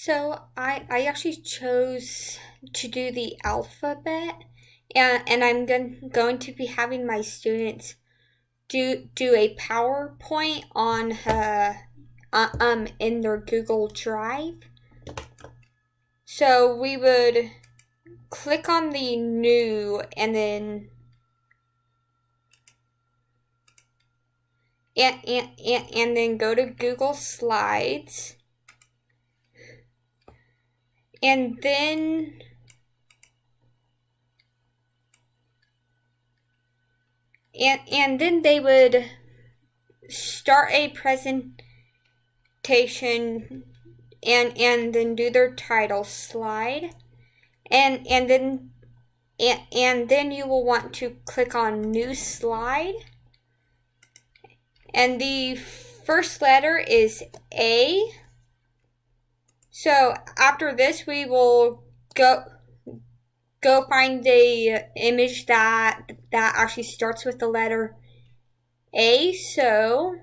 So I actually chose to do the alphabet, and I'm going to be having my students do a PowerPoint on in their Google Drive. So we would click on the new and then and then go to Google Slides. And then they would start a presentation and then do their title slide. And then you will want to click on new slide. And the first letter is A. So after this, we will go find the image that actually starts with the letter A. So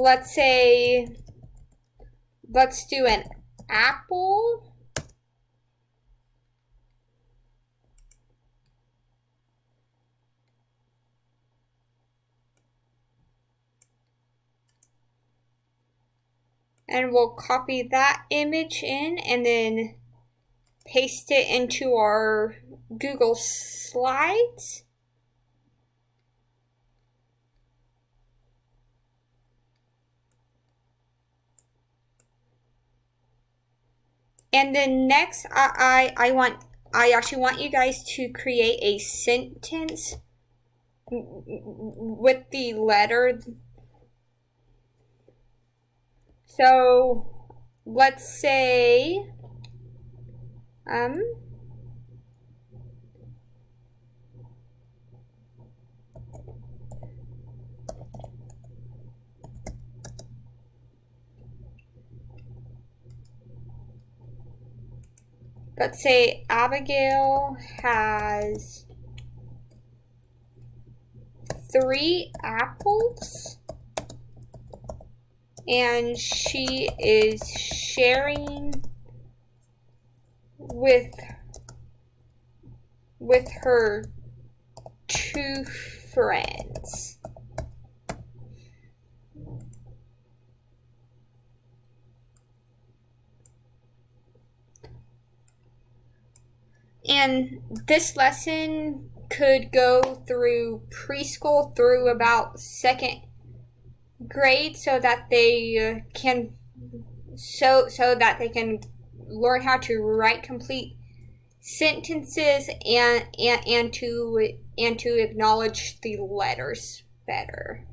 let's do an apple. And we'll copy that image in and then paste it into our Google Slides. And then next, I actually want you guys to create a sentence with the letter. So let's say let's say Abigail has 3 apples and she is sharing with her 2 friends. And this lesson could go through preschool through about 2nd grade so that they can learn how to write complete sentences and to acknowledge the letters better.